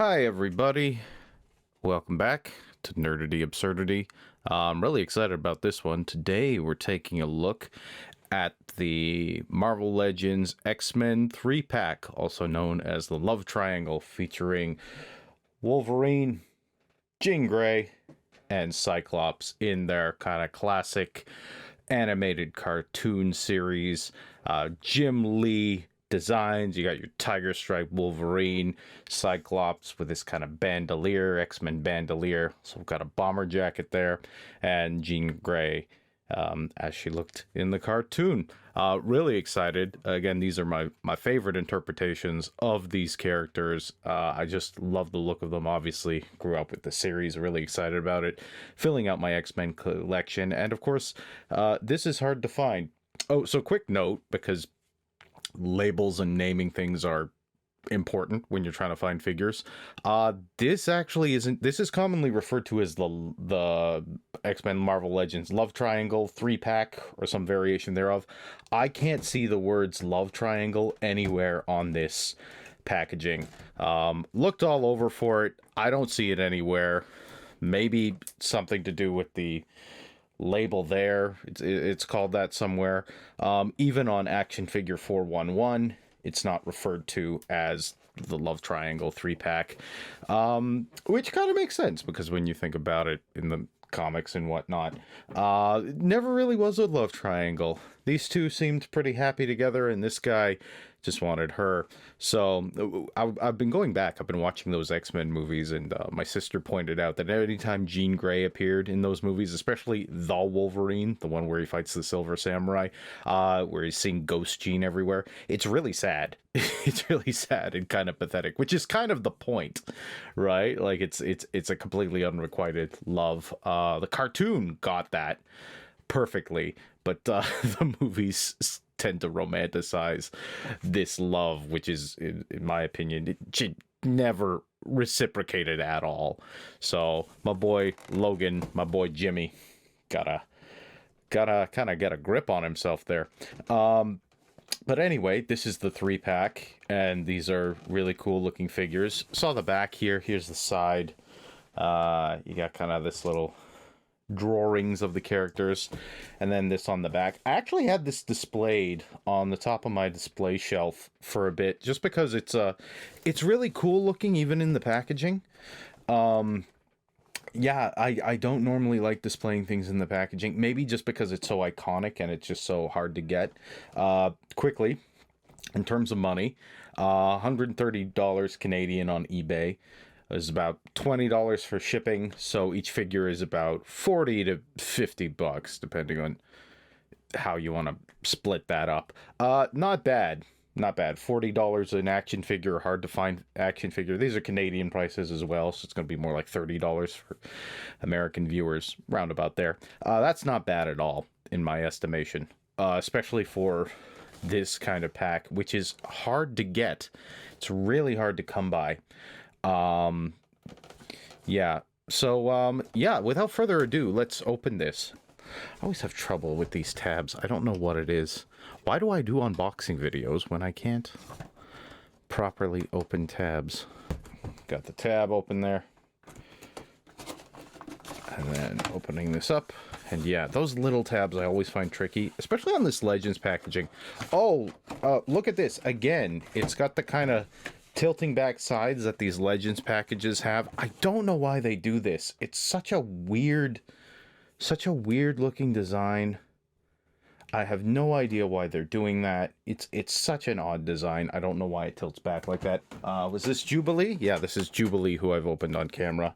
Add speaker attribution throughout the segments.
Speaker 1: Hi everybody, welcome back to Nerdity Absurdity. I'm really excited about this one. Today we're taking a look at the Marvel Legends X-Men 3-pack, also known as the Love Triangle, featuring Wolverine, Jean Grey, and Cyclops in their kind of classic animated cartoon series. Jim Lee designs. You got your tiger stripe Wolverine, Cyclops with this kind of bandolier, X-Men bandolier. So we've got a bomber jacket there, and Jean Grey as she looked in the cartoon. Really excited. Again, these are my favorite interpretations of these characters. I just love the look of them. Obviously, grew up with the series, really excited about it. Filling out my X-Men collection. And of course, this is hard to find. Oh, so quick note, because labels and naming things are important when you're trying to find figures. This actually isn't. This is commonly referred to as the X-Men Marvel Legends Love Triangle 3-pack or some variation thereof. I can't see the words Love Triangle anywhere on this packaging. Looked all over for it. I don't see it anywhere. Maybe something to do with the label there. It's called that somewhere. Even on Action Figure 411, it's not referred to as the Love Triangle 3-pack, which kind of makes sense because when you think about it in the comics and whatnot, never really was a love triangle. These two seemed pretty happy together, and this guy just wanted her. So I've been going back. I've been watching those X-Men movies, and my sister pointed out that anytime Jean Grey appeared in those movies, especially the Wolverine, the one where he fights the Silver Samurai, where he's seeing Ghost Jean everywhere, it's really sad. It's really sad and kind of pathetic, which is kind of the point, right? Like it's a completely unrequited love. The cartoon got that perfectly, but the movies tend to romanticize this love, which is, in my opinion, it should never reciprocated at all. So my boy Logan, my boy Jimmy, gotta kind of get a grip on himself there. But anyway, this is the 3-pack, and these are really cool looking figures. Saw the back here. Here's the side. You got kind of this little drawings of the characters, and then this on the back. I actually had this displayed on the top of my display shelf for a bit, just because it's really cool looking even in the packaging. Yeah, I don't normally like displaying things in the packaging, maybe just because it's so iconic and it's just so hard to get. Quickly, in terms of money, $130 Canadian on eBay. Is about $20 for shipping, so each figure is about $40 to $50, depending on how you want to split that up. Not bad. Not bad. $40 an action figure, hard to find action figure. These are Canadian prices as well, so it's going to be more like $30 for American viewers, roundabout there. That's not bad at all, in my estimation, especially for this kind of pack, which is hard to get. It's really hard to come by. Yeah, so, yeah, without further ado, let's open this. I always have trouble with these tabs. I don't know what it is. Why do I do unboxing videos when I can't properly open tabs? Got the tab open there. And then opening this up. And yeah, those little tabs I always find tricky, especially on this Legends packaging. Oh, look at this. Again, it's got the kind of tilting back sides that these Legends packages have. I don't know why they do this. It's such a weird looking design. I have no idea why they're doing that. It's such an odd design. I don't know why it tilts back like that. Was this Jubilee? Yeah, this is Jubilee, who I've opened on camera.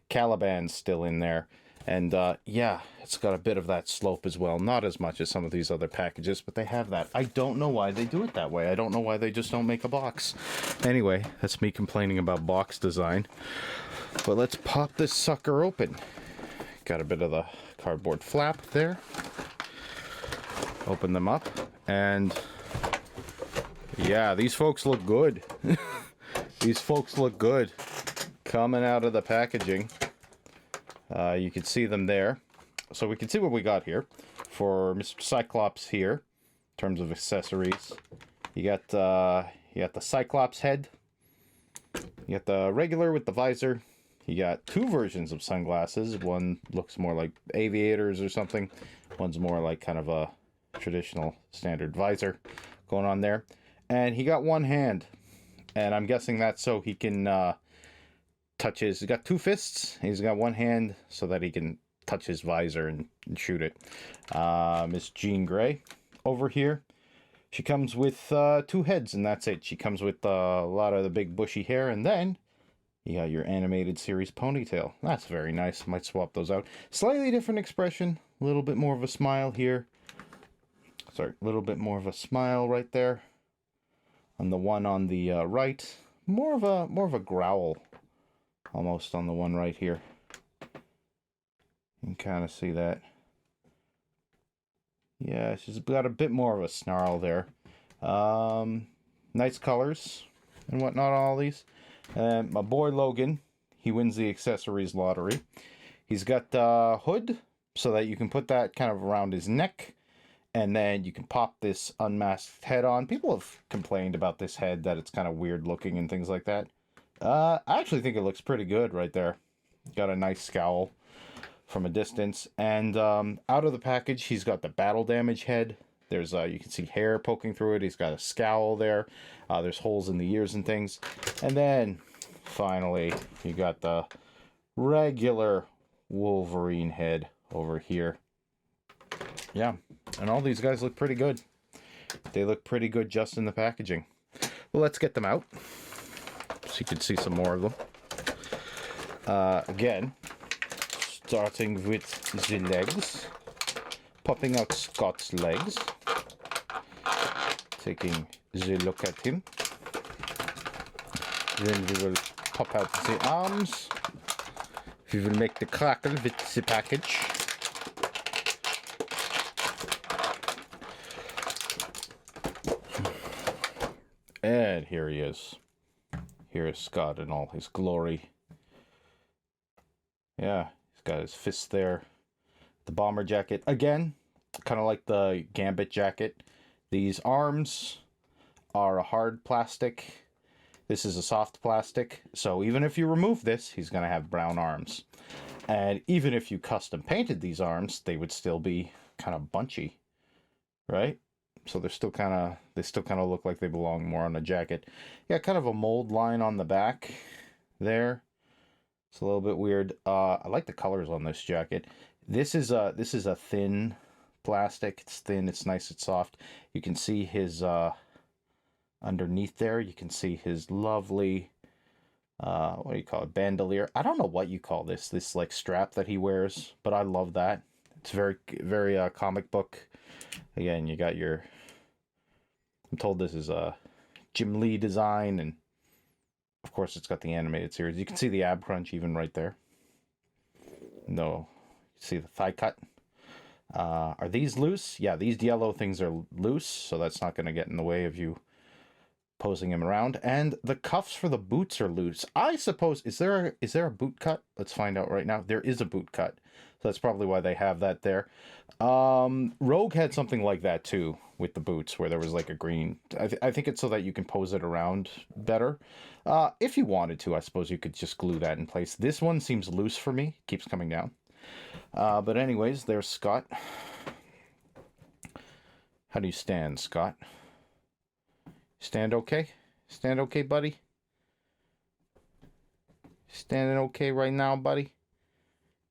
Speaker 1: Caliban's still in there. And yeah, it's got a bit of that slope as well. Not as much as some of these other packages, but they have that. I don't know why they do it that way. I don't know why they just don't make a box. Anyway, that's me complaining about box design. But let's pop this sucker open. Got a bit of the cardboard flap there. Open them up. And yeah, these folks look good. These folks look good. Coming out of the packaging. You can see them there. So we can see what we got here for Mr. Cyclops here in terms of accessories. You got the Cyclops head. You got the regular with the visor. You got two versions of sunglasses. One looks more like aviators or something. One's more like kind of a traditional standard visor going on there. And he got one hand. And I'm guessing that's so he can touch his... He's got two fists. He's got one hand so that he can touch his visor and shoot it. Miss Jean Grey over here. She comes with two heads, and that's it. She comes with a lot of the big bushy hair, and then you got your animated series ponytail. That's very nice. Might swap those out. Slightly different expression. A little bit more of a smile here. Sorry, a little bit more of a smile right there. On the one on the right, more of a growl, almost on the one right here. You can kind of see that. Yeah, she's got a bit more of a snarl there. Nice colors and whatnot, all these. And my boy Logan, he wins the accessories lottery. He's got the hood so that you can put that kind of around his neck. And then you can pop this unmasked head on. People have complained about this head, that it's kind of weird looking and things like that. I actually think it looks pretty good right there. Got a nice scowl from a distance. And out of the package, he's got the battle damage head. There's you can see hair poking through it. He's got a scowl there. There's holes in the ears and things. And then finally, you got the regular Wolverine head over here. Yeah, and all these guys look pretty good. They look pretty good just in the packaging. Well, let's get them out so you can see some more of them. Again, starting with the legs. Popping out Scott's legs. Taking the look at him. Then we will pop out the arms. We will make the crackle with the package. And here he is. Here is Scott in all his glory. Yeah, he's got his fist there. The bomber jacket. Again, kind of like the Gambit jacket. These arms are a hard plastic. This is a soft plastic. So even if you remove this, he's going to have brown arms. And even if you custom painted these arms, they would still be kind of bunchy. Right? So they still kind of look like they belong more on a jacket. Yeah, kind of a mold line on the back there. It's a little bit weird. I like the colors on this jacket. This is a thin plastic. It's thin, it's nice, it's soft. You can see his underneath there, you can see his lovely what do you call it? Bandolier. I don't know what you call this like strap that he wears, but I love that. It's very comic book. Again, you got your... I'm told this is a Jim Lee design, and of course it's got the animated series. You can see the ab crunch even right there. No, you see the thigh cut. Are these loose? Yeah, these yellow things are loose, so that's not going to get in the way of you posing him around. And the cuffs for the boots are loose. I suppose, is there a boot cut? Let's find out right now. There is a boot cut. So that's probably why they have that there. Rogue had something like that too with the boots, where there was like a green... I think it's so that you can pose it around better. If you wanted to, I suppose you could just glue that in place. This one seems loose for me. Keeps coming down. But anyways, there's Scott. How do you stand, Scott? Stand okay? Stand okay, buddy? Standing okay right now, buddy?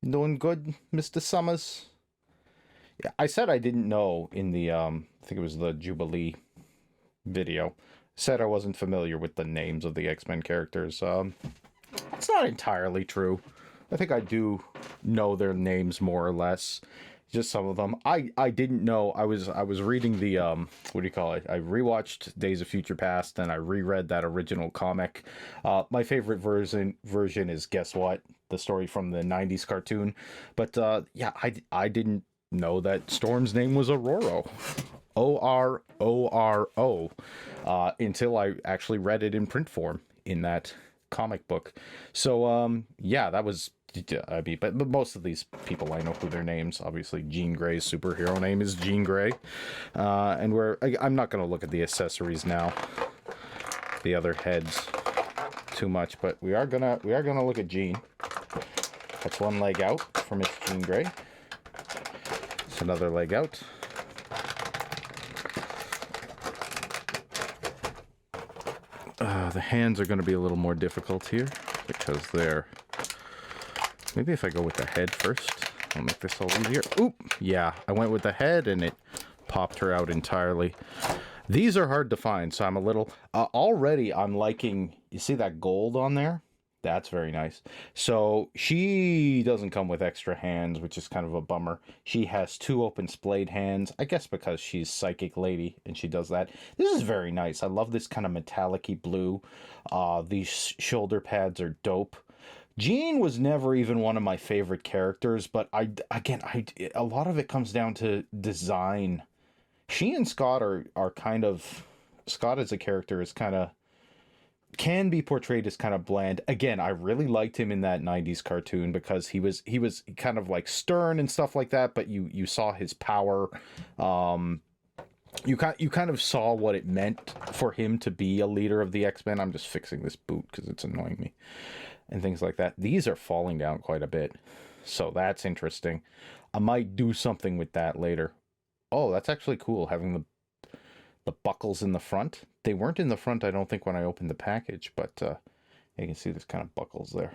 Speaker 1: You doing good, Mr. Summers? Yeah, I said I didn't know in the, I think it was the Jubilee video. Said I wasn't familiar with the names of the X-Men characters. It's not entirely true. I think I do know their names more or less. Just some of them. I didn't know. I was reading the what do you call it? I rewatched Days of Future Past and I reread that original comic. My favorite version is, guess what? The story from the 90s cartoon. But yeah, I didn't know that Storm's name was Ororo. O-R-O-R-O. Until I actually read it in print form in that comic book. So yeah, that was... I mean, but most of these people, I know who their names. Obviously, Jean Grey's superhero name is Jean Grey. And I'm not going to look at the accessories now. The other heads too much, but we are gonna look at Jean. That's one leg out for Miss Jean Grey. It's another leg out. The hands are going to be a little more difficult here because they're... Maybe if I go with the head first, I'll make this all easier. Oop! Yeah, I went with the head and it popped her out entirely. These are hard to find, so I'm a little... already, I'm liking... You see that gold on there? That's very nice. So she doesn't come with extra hands, which is kind of a bummer. She has 2 open splayed hands, I guess because she's Psychic Lady and she does that. This is very nice. I love this kind of metallic-y blue. These shoulder pads are dope. Jean was never even one of my favorite characters, but a lot of it comes down to design. She and Scott are kind of... Scott as a character is kind of... can be portrayed as kind of bland. Again, I really liked him in that 90s cartoon because he was kind of like stern and stuff like that, but you saw his power. You kind of saw what it meant for him to be a leader of the X-Men. I'm just fixing this boot because it's annoying me. And things like that. These are falling down quite a bit. So that's interesting. I might do something with that later. Oh, that's actually cool, having the buckles in the front. They weren't in the front, I don't think, when I opened the package, but you can see there's kind of buckles there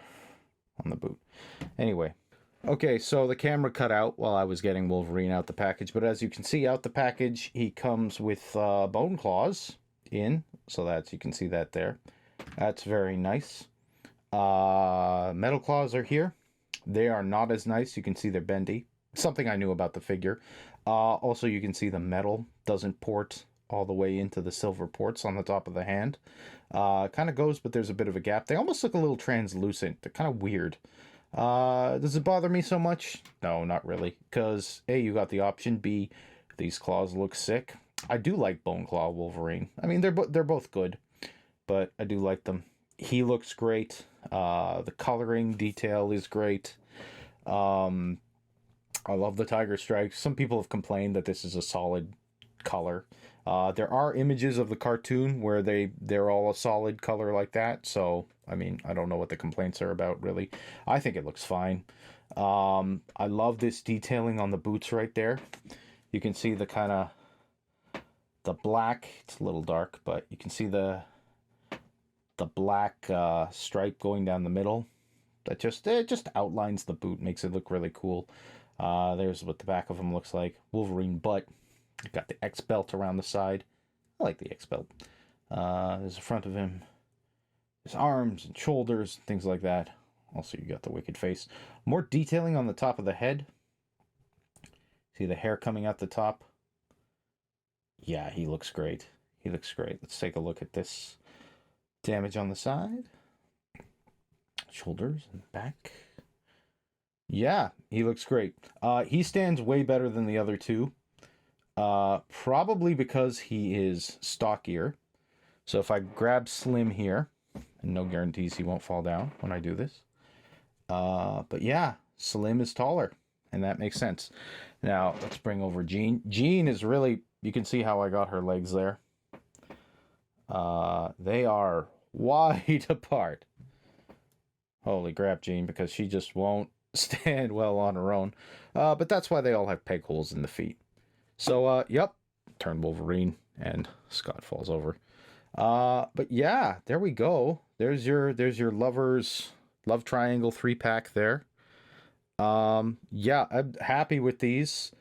Speaker 1: on the boot. Anyway, okay, so the camera cut out while I was getting Wolverine out the package, but as you can see out the package, he comes with bone claws in, so that's, you can see that there. That's very nice. Metal claws are here. They are not as nice. You can see they're bendy. Something I knew about the figure. Also, you can see the metal doesn't port all the way into the silver ports on the top of the hand. Kind of goes, but there's a bit of a gap. They almost look a little translucent. They're kind of weird. Does it bother me so much? No, not really. Because A, you got the option. B, these claws look sick. I do like Bone Claw Wolverine. I mean, they're both good, but I do like them. He looks great. The coloring detail is great. I love the tiger stripes. Some people have complained that this is a solid color. There are images of the cartoon where they're all a solid color like that. So, I mean, I don't know what the complaints are about, really. I think it looks fine. I love this detailing on the boots right there. You can see the kind of the black. It's a little dark, but you can see the black stripe going down the middle. It just outlines the boot, makes it look really cool. There's what the back of him looks like. Wolverine butt. You've got the X belt around the side. I like the X belt. There's the front of him. His arms and shoulders, things like that. Also, you got the wicked face. More detailing on the top of the head. See the hair coming out the top? Yeah, he looks great. He looks great. Let's take a look at this. Damage on the side. Shoulders and back. Yeah, he looks great. He stands way better than the other two. Probably because he is stockier. So if I grab Slim here, and no guarantees he won't fall down when I do this. But yeah, Slim is taller, and that makes sense. Now, let's bring over Jean. Jean is really, you can see how I got her legs there. They are wide apart. Holy crap, Jean, because she just won't stand well on her own. But that's why they all have peg holes in the feet. So, yep, turn Wolverine, and Scott falls over. But yeah, there we go. There's your love triangle 3-pack there. Yeah, I'm happy with these.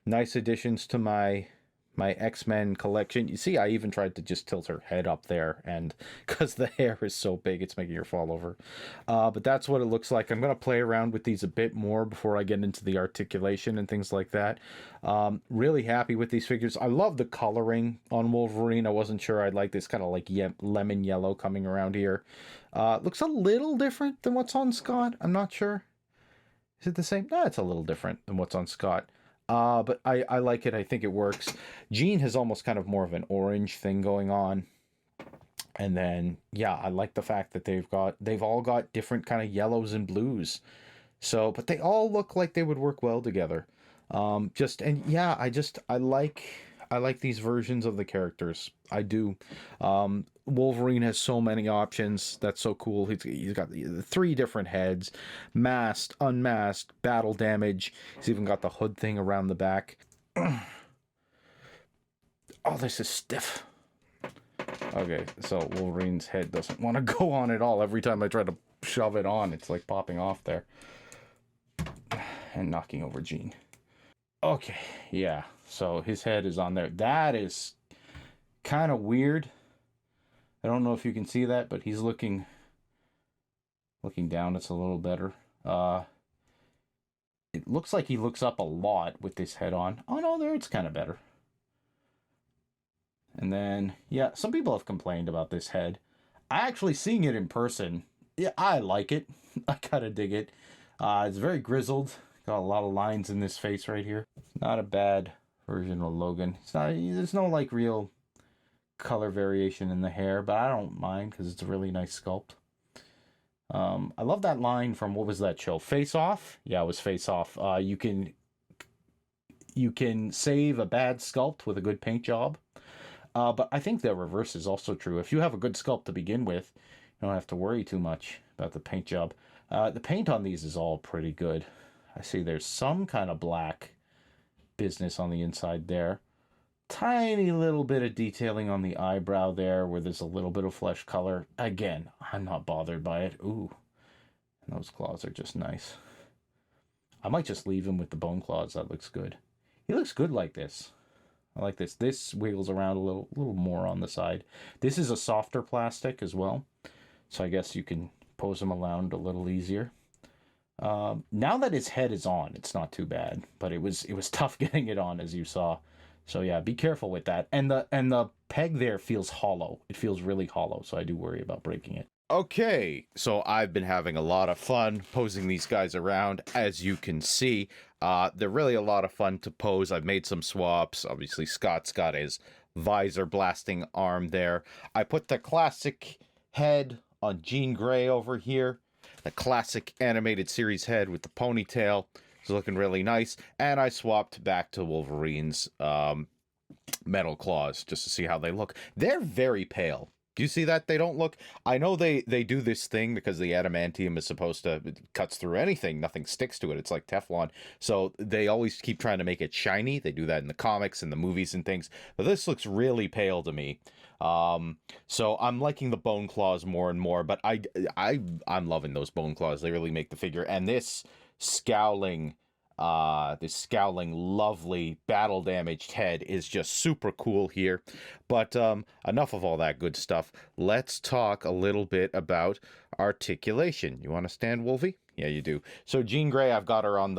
Speaker 1: Nice additions to my X-Men collection. You see, I even tried to just tilt her head up there, and because the hair is so big, it's making her fall over. But that's what it looks like. I'm going to play around with these a bit more before I get into the articulation and things like that. Really happy with these figures. I love the coloring on Wolverine. I wasn't sure I'd like this kind of like lemon yellow coming around here. Looks a little different than what's on Scott. I'm not sure. Is it the same? No, it's a little different than what's on Scott. But I like it. I think it works. Jean has almost kind of more of an orange thing going on. And then, yeah, I like the fact that they've all got different kind of yellows and blues. So, but they all look like they would work well together. And yeah, I like these versions of the characters. I do. Wolverine has so many options. That's so cool. He's got the 3 different heads, masked, unmasked, battle damage. He's even got the hood thing around the back. Oh, this is stiff. Okay, so Wolverine's head doesn't want to go on at all. Every time I try to shove it on, it's like popping off there. And knocking over Jean. Okay, yeah. So his head is on there. That is kind of weird. I don't know if you can see that, but he's looking down. It's a little better. It looks like he looks up a lot with this head on. Oh no, there it's kind of better. And then, yeah, some people have complained about this head. Actually seeing it in person, yeah, I like it. I kind of dig it. It's very grizzled. Got a lot of lines in this face right here. Not a bad version of Logan. There's no like real color variation in the hair, but I don't mind because it's a really nice sculpt. I love that line from, what was that show? Face Off? Yeah, it was Face Off. You can save a bad sculpt with a good paint job. But I think the reverse is also true. If you have a good sculpt to begin with, you don't have to worry too much about the paint job. The paint on these is all pretty good. I see there's some kind of black business on the inside there. Tiny little bit of detailing on the eyebrow there where there's a little bit of flesh color. Again, I'm not bothered by it. Ooh, and those claws are just nice. I might just leave him with the bone claws. That looks good. He looks good like this. I like this. This wiggles around a little more on the side. This is a softer plastic as well, so I guess you can pose him around a little easier. Now that his head is on, it's not too bad, but it was tough getting it on, as you saw. So yeah, be careful with that. And the peg there feels hollow. It feels really hollow, so I do worry about breaking it. Okay, so I've been having a lot of fun posing these guys around, as you can see. They're really a lot of fun to pose. I've made some swaps. Obviously, Scott's got his visor blasting arm there. I put the classic head on Jean Grey over here. The classic animated series head with the ponytail. It's looking really nice. And I swapped back to Wolverine's metal claws just to see how they look. They're very pale. Do you see that? They don't look... I know they do this thing because the adamantium is supposed to... It cuts through anything. Nothing sticks to it. It's like Teflon. So they always keep trying to make it shiny. They do that in the comics and the movies and things. But this looks really pale to me. So I'm liking the bone claws more and more. But I'm loving those bone claws. They really make the figure. And this scowling... this scowling, lovely, battle-damaged head is just super cool here. But enough of all that good stuff. Let's talk a little bit about articulation. You want to stand, Wolvie? Yeah, you do. So Jean Grey, I've got her on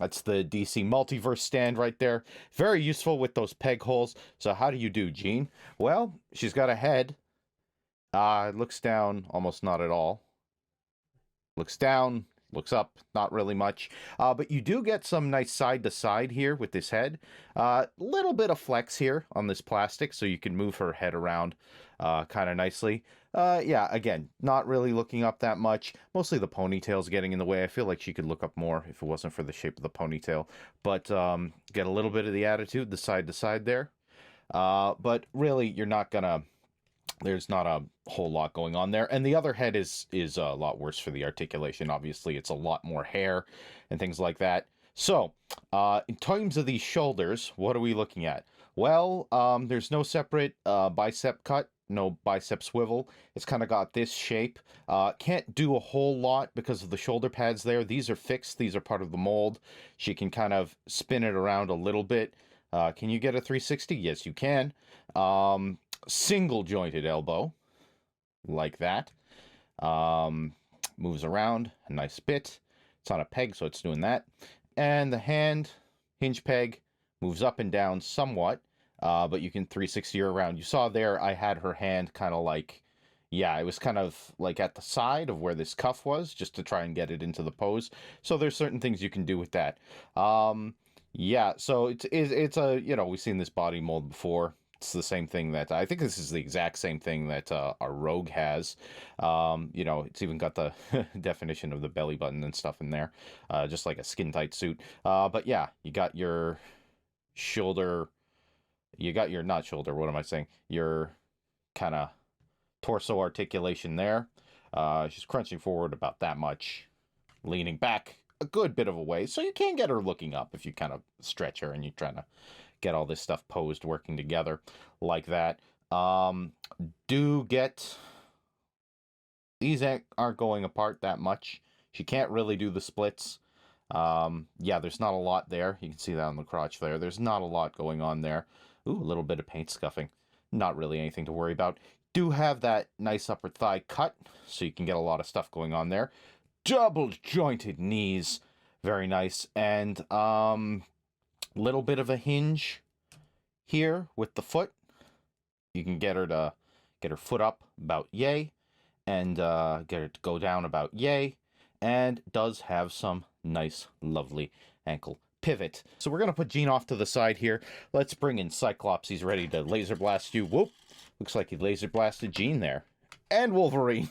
Speaker 1: that's the DC Multiverse stand right there. Very useful with those peg holes. So how do you do, Jean? Well, she's got a head. Looks down, almost not at all. Looks down. Looks up, not really much. But you do get some nice side-to-side here with this head. Little bit of flex here on this plastic, so you can move her head around kind of nicely. Yeah, again, not really looking up that much. Mostly the ponytail's getting in the way. I feel like she could look up more if it wasn't for the shape of the ponytail. But get a little bit of the attitude, the side-to-side there. But really, you're not gonna... There's not a whole lot going on there. And the other head is a lot worse for the articulation. Obviously, it's a lot more hair and things like that. So, in terms of these shoulders, what are we looking at? Well, there's no separate bicep cut, no bicep swivel. It's kind of got this shape. Can't do a whole lot because of the shoulder pads there. These are fixed. These are part of the mold. She can kind of spin it around a little bit. Can you get a 360? Yes, you can. Single jointed elbow like that. Moves around a nice bit. It's on a peg, so it's doing that. And the hand hinge peg moves up and down somewhat, but you can 360 her around. You saw there I had her hand kind of like, yeah, it was kind of like at the side of where this cuff was, just to try and get it into the pose. So there's certain things you can do with that. Yeah, so it's a, you know, we've seen this body mold before. It's the same thing that, I think this is the exact same thing that our Rogue has. You know, it's even got the definition of the belly button and stuff in there, just like a skin-tight suit. But yeah, you got your shoulder, not shoulder, what am I saying? Your kind of torso articulation there. She's crunching forward about that much, leaning back a good bit of a way, so you can get her looking up if you kind of stretch her and you're trying to get all this stuff posed, working together like that. Do get... These aren't going apart that much. She can't really do the splits. Yeah, there's not a lot there. You can see that on the crotch there. There's not a lot going on there. Ooh, a little bit of paint scuffing. Not really anything to worry about. Do have that nice upper thigh cut, so you can get a lot of stuff going on there. Double jointed knees. Very nice. And little bit of a hinge here with the foot. You can get her to get her foot up about yay, and get her to go down about yay, and does have some nice, lovely ankle pivot. So we're going to put Jean off to the side here. Let's bring in Cyclops. He's ready to laser blast you. Whoop. Looks like he laser blasted Jean there. And Wolverine.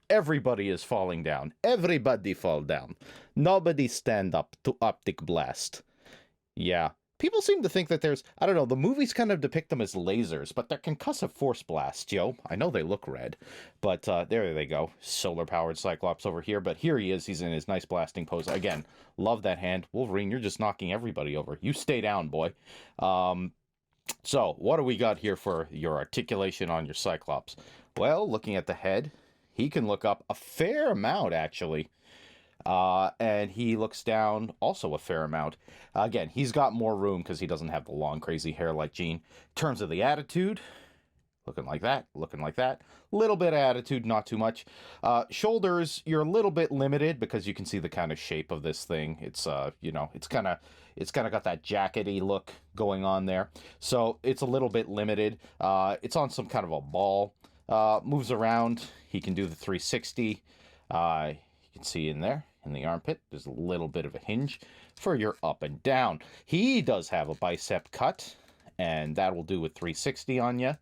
Speaker 1: Everybody is falling down. Everybody fall down. Nobody stand up to optic blast. Yeah. People seem to think that there's, I don't know, the movies kind of depict them as lasers, but they're concussive force blasts, yo. I know they look red, but there they go. Solar-powered Cyclops over here, but here he is. He's in his nice blasting pose. Again, love that hand. Wolverine, you're just knocking everybody over. You stay down, boy. So, what do we got here for your articulation on your Cyclops? Well, looking at the head, he can look up a fair amount, actually. And he looks down also a fair amount. Again, he's got more room because he doesn't have the long, crazy hair like Jean. In terms of the attitude, looking like that, looking like that. Little bit of attitude, not too much. Shoulders, you're a little bit limited because you can see the kind of shape of this thing. It's, you know, it's kind of got that jackety look going on there. So it's a little bit limited. It's on some kind of a ball. Moves around. He can do the 360. You can see in there. In the armpit, there's a little bit of a hinge for your up and down. He does have a bicep cut, and that will do a 360 on you.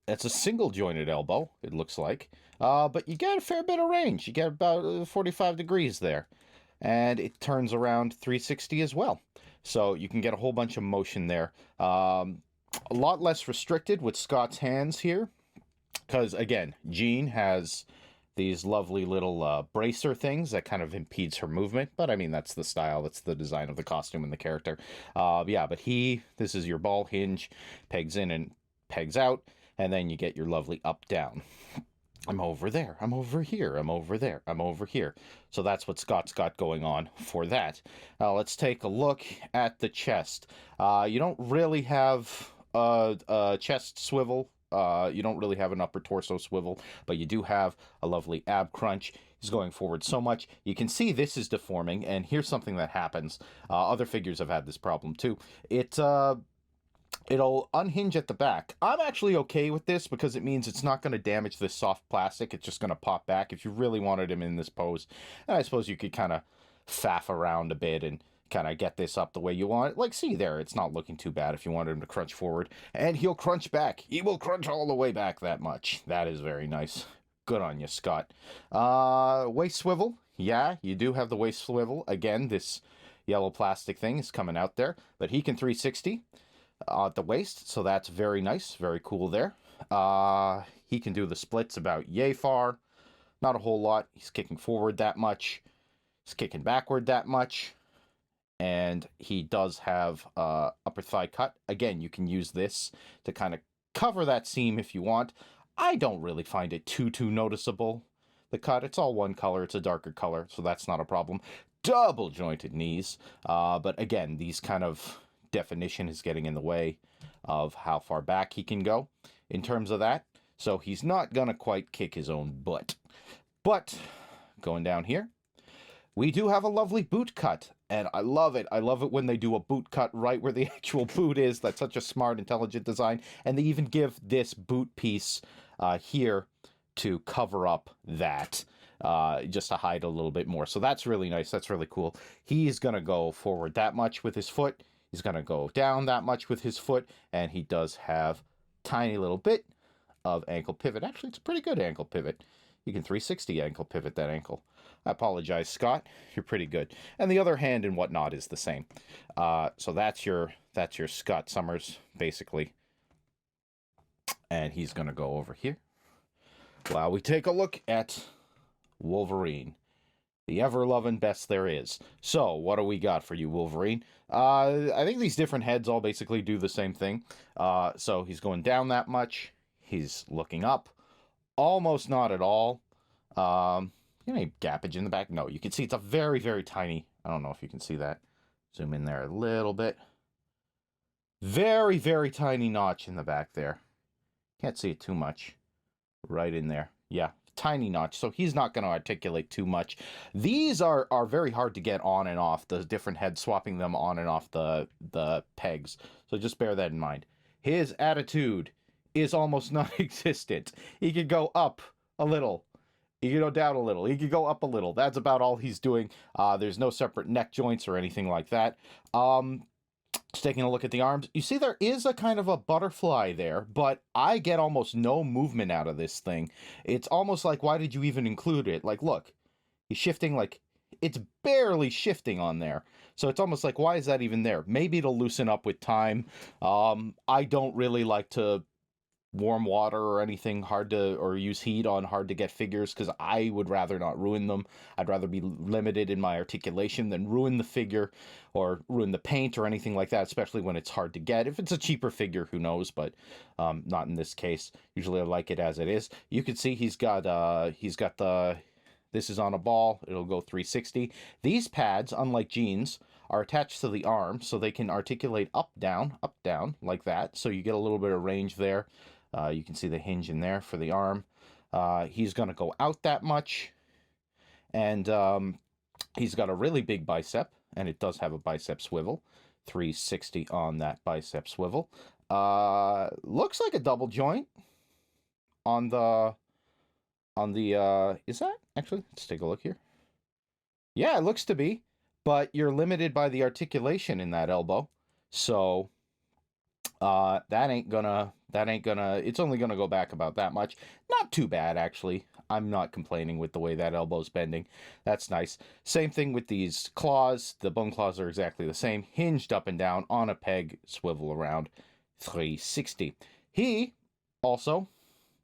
Speaker 1: It's a single jointed elbow, it looks like. But you get a fair bit of range. You get about 45 degrees there. And it turns around 360 as well. So you can get a whole bunch of motion there. A lot less restricted with Scott's hands here. Because, again, Jean has these lovely little bracer things that kind of impedes her movement. But, I mean, that's the style. That's the design of the costume and the character. Yeah, but this is your ball hinge. Pegs in and pegs out. And then you get your lovely up-down. I'm over there. I'm over here. I'm over there. I'm over here. So that's what Scott's got going on for that. Let's take a look at the chest. You don't really have a chest swivel. You don't really have an upper torso swivel, but you do have a lovely ab crunch. He's going forward so much. You can see this is deforming, and here's something that happens. Other figures have had this problem too. It'll unhinge at the back. I'm actually okay with this because it means it's not going to damage this soft plastic. It's just going to pop back if you really wanted him in this pose. And I suppose you could kind of faff around a bit and kind of get this up the way you want it. Like, see there, it's not looking too bad if you wanted him to crunch forward. And he'll crunch back. He will crunch all the way back that much. That is very nice. Good on you, Scott. Waist swivel. Yeah, you do have the waist swivel. Again, this yellow plastic thing is coming out there. But he can 360 at the waist, so that's very nice. Very cool there. He can do the splits about yay far. Not a whole lot. He's kicking forward that much. He's kicking backward that much. And he does have upper thigh cut. Again, you can use this to kind of cover that seam if you want. I don't really find it too noticeable, the cut. It's all one color. It's a darker color, so that's not a problem. Double jointed knees. But again, these kind of definition is getting in the way of how far back he can go in terms of that. So he's not going to quite kick his own butt. But going down here, we do have a lovely boot cut, and I love it. I love it when they do a boot cut right where the actual boot is. That's such a smart, intelligent design. And they even give this boot piece here to cover up that, just to hide a little bit more. So that's really nice. That's really cool. He's going to go forward that much with his foot. He's going to go down that much with his foot, and he does have tiny little bit of ankle pivot. Actually, it's a pretty good ankle pivot. You can 360 ankle pivot that ankle. I apologize, Scott. You're pretty good. And the other hand and whatnot is the same. So that's your Scott Summers, basically. And he's going to go over here while we take a look at Wolverine, the ever-loving best there is. So, what do we got for you, Wolverine? I think these different heads all basically do the same thing. So, he's going down that much. He's looking up. Almost not at all. Any gappage in the back? No, you can see it's a very, very tiny... I don't know if you can see that. Zoom in there a little bit. Very, very tiny notch in the back there. Can't see it too much. Right in there. Yeah, tiny notch. So he's not going to articulate too much. These are very hard to get on and off. The different heads, swapping them on and off the pegs. So just bear that in mind. His attitude is almost non-existent. He could go up a little. He could go down a little. He could go up a little. That's about all he's doing. There's no separate neck joints or anything like that. Just taking a look at the arms. You see there is a kind of a butterfly there, but I get almost no movement out of this thing. It's almost like, why did you even include it? Like, look. He's shifting like... It's barely shifting on there. So it's almost like, why is that even there? Maybe it'll loosen up with time. I don't really like to... warm water or anything or use heat on hard to get figures because I would rather not ruin them. I'd rather be limited in my articulation than ruin the figure or ruin the paint or anything like that, especially when it's hard to get. If it's a cheaper figure, who knows, but not in this case. Usually I like it as it is. You can see he's got the this is on a ball. It'll go 360. These pads, unlike jeans, are attached to the arm so they can articulate up, down, like that. So you get a little bit of range there. You can see the hinge in there for the arm. He's going to go out that much. And he's got a really big bicep. And it does have a bicep swivel. 360 on that bicep swivel. Looks like a double joint on the... is that? Actually, let's take a look here. Yeah, it looks to be. But you're limited by the articulation in that elbow. So... it's only gonna go back about that much. Not too bad, actually. I'm not complaining with the way that elbow's bending. That's nice. Same thing with these claws. The bone claws are exactly the same. Hinged up and down on a peg, swivel around 360. He also,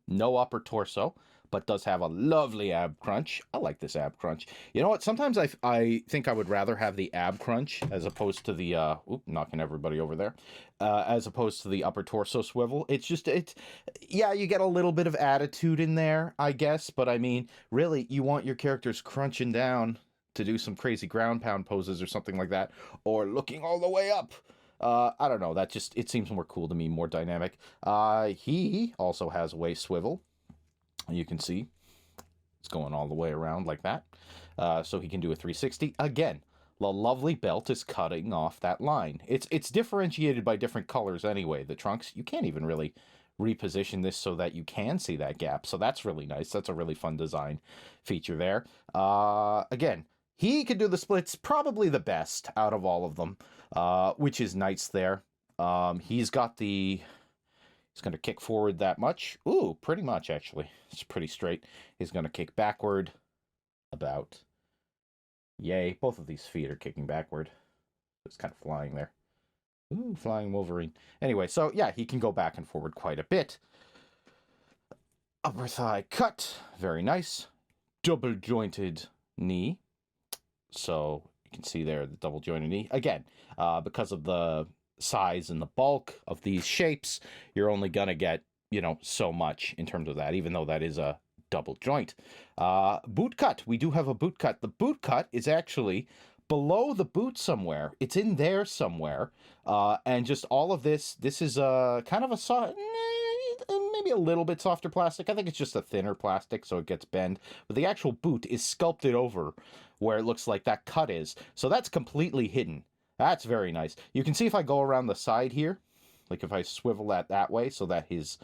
Speaker 1: no upper torso, but does have a lovely ab crunch. I like this ab crunch. You know what? Sometimes I think I would rather have the ab crunch as opposed to the, knocking everybody over there, as opposed to the upper torso swivel. Yeah, you get a little bit of attitude in there, I guess, but I mean, really, you want your characters crunching down to do some crazy ground pound poses or something like that, or looking all the way up. I don't know, it seems more cool to me, more dynamic. He also has a waist swivel. You can see it's going all the way around like that. So he can do a 360. Again, the lovely belt is cutting off that line. It's differentiated by different colors anyway. The trunks, you can't even really reposition this so that you can see that gap. So that's really nice. That's a really fun design feature there. Again, he could do the splits probably the best out of all of them, which is nice there. He's got the... He's going to kick forward that much. Ooh, pretty much, actually. It's pretty straight. He's going to kick backward about... Yay. Both of these feet are kicking backward. It's kind of flying there. Ooh, flying Wolverine. Anyway, so yeah, he can go back and forward quite a bit. Upper thigh cut. Very nice. Double jointed knee. So you can see there the double jointed knee. Again, because of the size and the bulk of these shapes, you're only gonna get, so much in terms of that, even though that is a double joint. Boot cut. We do have a boot cut. The boot cut is actually below the boot somewhere. It's in there somewhere. And just all of this is kind of a soft, maybe a little bit softer plastic. I think it's just a thinner plastic, so it gets bent. But the actual boot is sculpted over where it looks like that cut is. So that's completely hidden. That's very nice. You can see if I go around the side here, like if I swivel that way so that his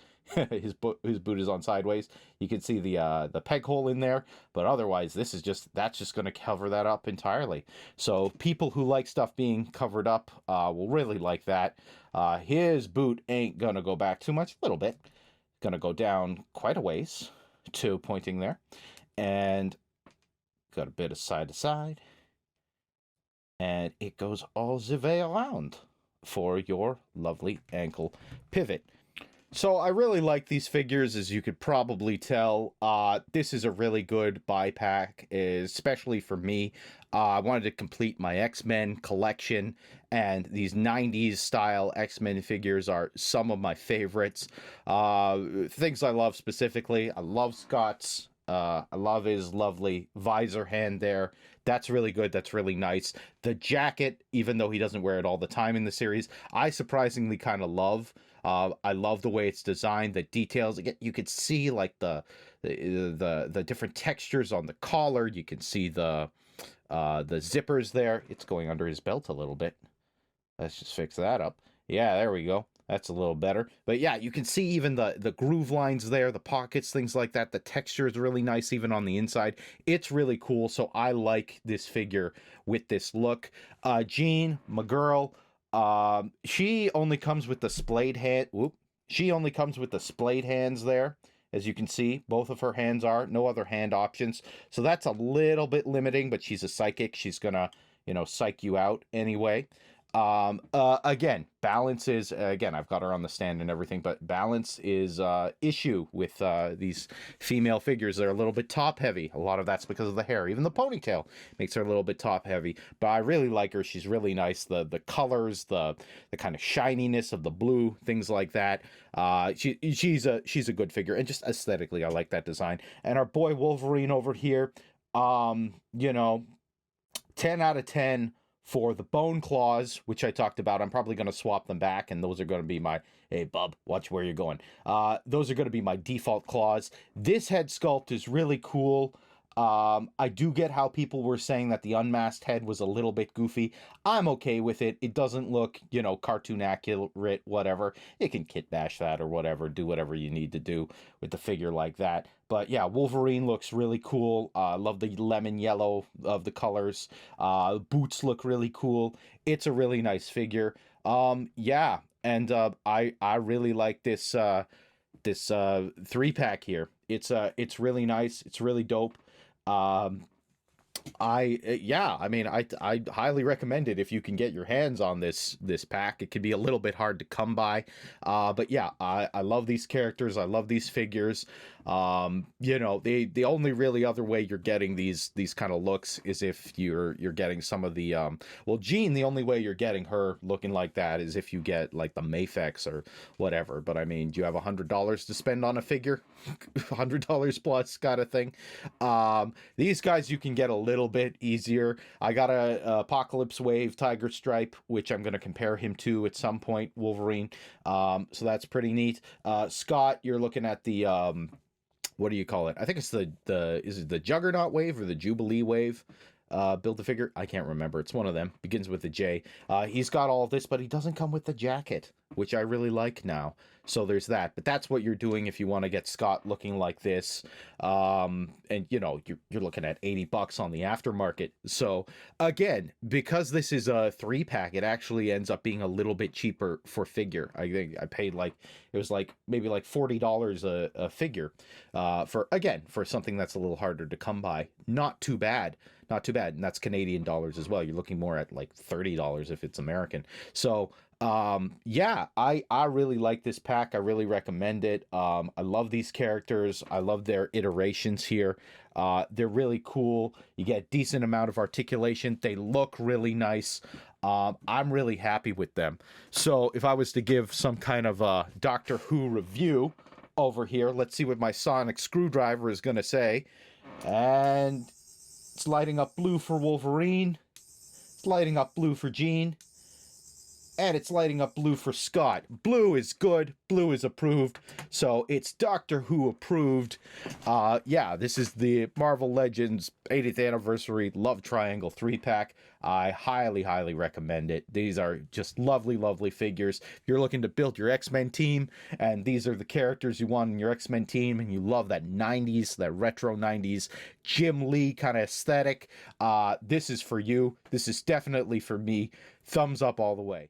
Speaker 1: boot is on sideways, you can see the peg hole in there. But otherwise, that's just going to cover that up entirely. So people who like stuff being covered up will really like that. His boot ain't going to go back too much, a little bit. Going to go down quite a ways to pointing there. And got a bit of side to side. And it goes all the way around for your lovely ankle pivot. So I really like these figures, as you could probably tell. This is a really good buy pack, especially for me. I wanted to complete my X-Men collection, and these 90s style X-Men figures are some of my favorites. Things I love specifically, I love Scott's. I love his lovely visor hand there. That's really good. That's really nice. The jacket, even though he doesn't wear it all the time in the series, I surprisingly kind of love. I love the way it's designed, the details. Again, you could see like the different textures on the collar. You can see the zippers there. It's going under his belt a little bit. Let's just fix that up. Yeah, there we go. That's a little better. But yeah, you can see even the groove lines there, the pockets, things like that. The texture is really nice even on the inside. It's really cool. So I like this figure with this look. Jean, my girl, she only comes with the splayed hand. Whoop. She only comes with the splayed hands there. As you can see, both of her hands are. No other hand options. So that's a little bit limiting, but she's a psychic. She's gonna, psych you out anyway. Again, balance is, again, I've got her on the stand and everything, but balance is issue with these female figures. They're a little bit top heavy. A lot of that's because of the hair. Even the ponytail makes her a little bit top heavy, but I really like her. She's really nice. The colors, the kind of shininess of the blue, things like that. She's a good figure, and just aesthetically I like that design. And our boy Wolverine over here, 10 out of 10 for the bone claws, which I talked about. I'm probably going to swap them back, and those are going to be my, hey, bub, watch where you're going. Those are going to be my default claws. This head sculpt is really cool. I do get how people were saying that the unmasked head was a little bit goofy. I'm okay with it. It doesn't look, cartoon accurate, whatever. It can kit bash that or whatever, do whatever you need to do with the figure like that. But yeah, Wolverine looks really cool. Love the lemon yellow of the colors. Boots look really cool. It's a really nice figure. Yeah, and I really like this this 3-pack here. It's really nice. It's really dope. Um, I highly recommend it if you can get your hands on this pack. It can be a little bit hard to come by, but yeah, I love these characters. I love these figures. The only really other way you're getting these kind of looks is if you're getting some of the Jean, the only way you're getting her looking like that is if you get like the Mafex or whatever. But I mean, do you have $100 to spend on a figure? $100 plus kind of thing. These guys you can get a little bit easier. I got a Apocalypse Wave Tiger Stripe, which I'm going to compare him to at some point, Wolverine. So that's pretty neat. Scott, you're looking at the what do you call it? I think it's is it the Juggernaut Wave or the Jubilee Wave? Build a figure. I can't remember. It's one of them. Begins with a J. He's got all this, but he doesn't come with the jacket, which I really like now. So there's that. But that's what you're doing if you want to get Scott looking like this. And you're looking at $80 on the aftermarket. So again, because this is a 3-pack, it actually ends up being a little bit cheaper for figure. I think I paid maybe $40 a figure for something that's a little harder to come by. Not too bad. Not too bad. And that's Canadian dollars as well. You're looking more at like $30 if it's American. So yeah, I really like this pack. I really recommend it. I love these characters. I love their iterations here. They're really cool. You get decent amount of articulation. They look really nice. I'm really happy with them. So if I was to give some kind of a Doctor Who review over here, let's see what my sonic screwdriver is going to say. And it's lighting up blue for Wolverine. It's lighting up blue for Jean. And it's lighting up blue for Scott. Blue is good. Blue is approved. So it's Doctor Who approved. Yeah, this is the Marvel Legends 80th Anniversary Love Triangle 3-pack. I highly, highly recommend it. These are just lovely, lovely figures. If you're looking to build your X-Men team, and these are the characters you want in your X-Men team, and you love that 90s, that retro 90s, Jim Lee kind of aesthetic, this is for you. This is definitely for me. Thumbs up all the way.